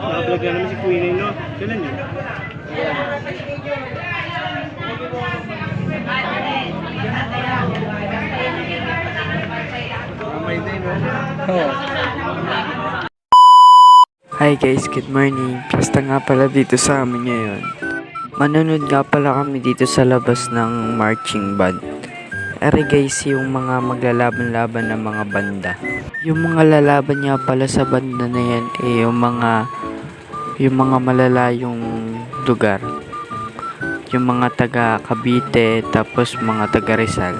Nakablog na naman si Queen, no? Kailan yun? May day, no? Oh. Hi guys, good morning. Basta nga pala dito sa amin ngayon. Manonood nga pala kami dito sa labas ng marching band. Ere guys, yung mga maglalaban-laban ng mga banda. Yung mga lalaban nga pala sa banda na yan, yung mga malalayong lugar. Yung mga taga Cavite, tapos mga taga Rizal.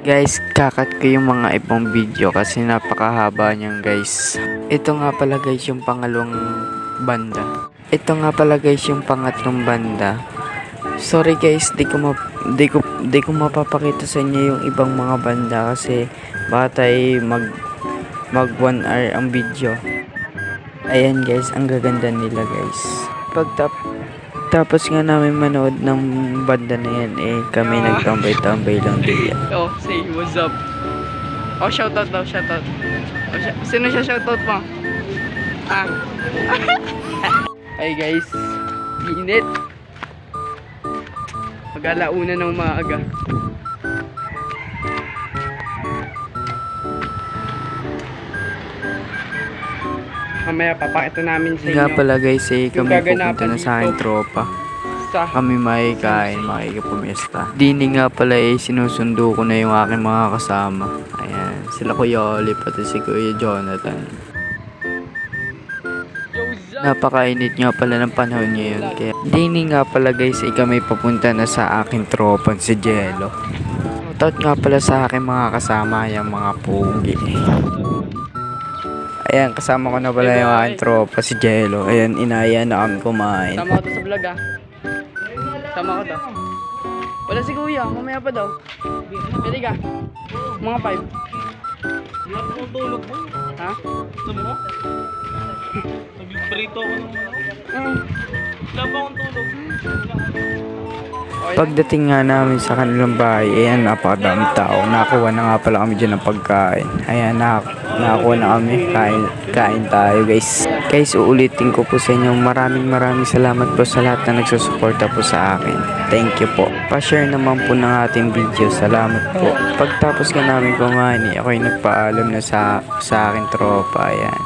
Guys, kakat ko yung mga ibang video kasi napakahaba niyan guys. Ito nga pala guys yung pangalawang banda. Ito nga pala guys yung pangatlong banda. Sorry guys, di ko mapapakita sa inyo yung ibang mga banda kasi baka tayo mag 1 hour ang video. Ayan guys, ang gaganda nila guys. Tapos nga namin manood ng banda na yan, kami nagtambay-tambay lang din yan. Oh, say what's up. Oh, shoutout daw, shoutout. Oh, sino siya shoutout mo? Ah. Hey guys, init. Mag-alauna ng maaga. Mamaya papakita namin sa inyo. Nga pala guys, kami gaganapan pupunta na sa aking dito. tropa. Sa Kami makikain, makikipumesta. Dini nga pala sinusundo ko na yung aking mga kasama. Ayan, sila Kuya Oli, pati si Kuya Jonathan. Napakainit nga pala ng panahon ngayon. Kaya dini nga pala guys, kami papunta na sa aking tropa si Jello. Shoutout nga pala sa aking mga kasama, yung mga pugi. Ayan, kasama ko na pala yung aking tropa si Jello. Ayan, inaya na kami kumain. sama ko to sa vlog ah. Sama ko daw. Wala si Kuya, mamaya pa daw. Pwede ka? Mga 5. Wala pa akong tulog mo. Ha? Gusto mo? Nag-prito ako ng wala pa akong tulog. Pagdating nga namin sa kanilang bahay, ayan, napakadaming tao. Nakakuha na nga pala kami dyan ng pagkain. Ayan, nakakuha na kami. Kain tayo guys. Guys, uulitin ko po sa inyo, maraming salamat po sa lahat na nagsusuporta po sa akin. Thank you po. Pa-share naman po ng ating video. Salamat po. Pagtapos ka namin kumain, ako'y nagpaalam na sa aking tropa. Ayan.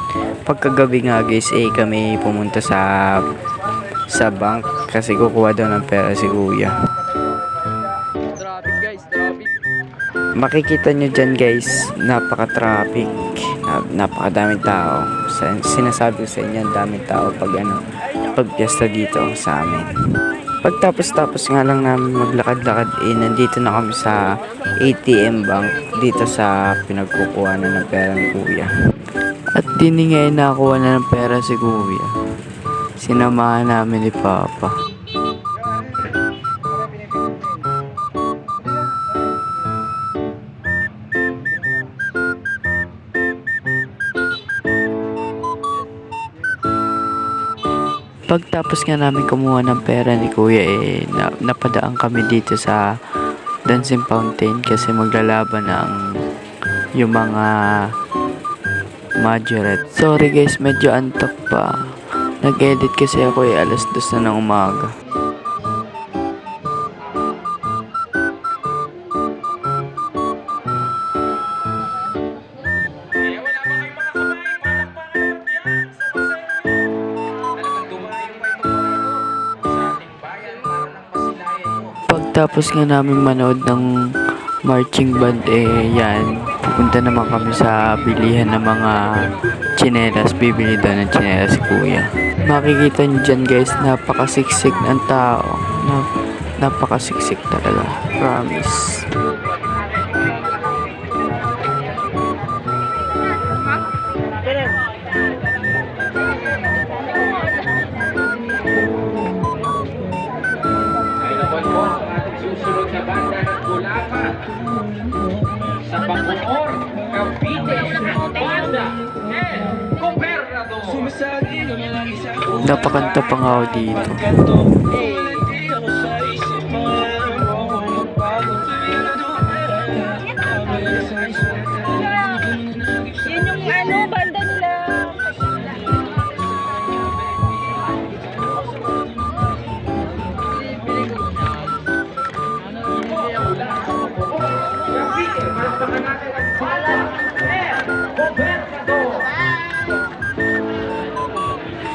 Pagkagabi nga guys, kami pumunta sa bank kasi kukuha daw ng pera si Kuya. Traffic guys, traffic. Makikita nyo dyan guys, napaka-traffic, napakadaming tao. Sinasabi ko sa inyo, daming tao pag piyesta dito sa amin. Pagtapos nga lang namin maglakad-lakad, nandito na kami sa ATM bank dito sa pinagkukuhanan ng pera ni Kuya. At dini nga nakuha na ng pera si Kuya. Sinamahan namin ni Papa. Pagtapos nga namin kumuha ng pera ni Kuya, napadaan kami dito sa dancing fountain kasi maglalaban ng yung mga majorette. Sorry guys, medyo antok pa. Nag-edit kasi ako alas 2 na ng umaga. Pagtapos nga namin manood ng marching band, yan, pupunta naman kami sa bilihan ng mga tsinelas. Bibili daw ng tsinelas si Kuya. Makikita nyo dyan guys, napakasiksik ng tao. Napakasiksik talaga, promise. Susunod na banda ng Bulacan sa Bacoor, Cavite, Banda Gobernador. Napakanta pa nga ako dito. Yun yung banda nila.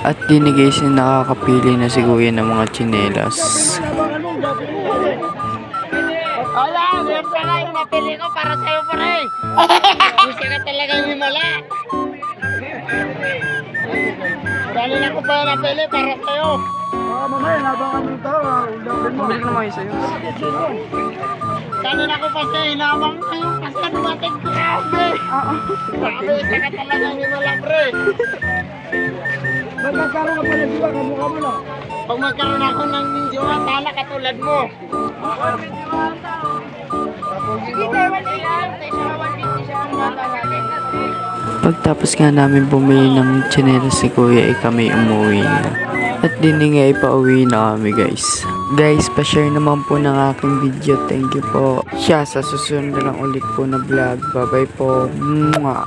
At di na guys nakakapili na si kuya ng mga tsinelas. Wala, yan pala yung napili ko para sa'yo pare. Gusto ka talaga yung himala. Kanina ko pa yung napili para sa'yo. Mamaya, nabang kami ito. Bumili ko naman yung sa'yo. Kanina ko pa siya hinamang ngayon kasi dumating grabe. Grabe, gusto ka talaga yung himala pre. Magkakaroon ka pala diba, kamukha mo na. Pag magkaroon ako ng ninjowa, tala katulad mo. Sige, 150 siya ang bata natin. Pagtapos nga namin bumili ng tsinelas si kuya ay kami umuwi na. At din nga ipauwi na kami guys. Guys, pa-share naman po ng aking video. Thank you po. Siya sa susunod na lang ulit po na vlog. Bye bye po. Mwah.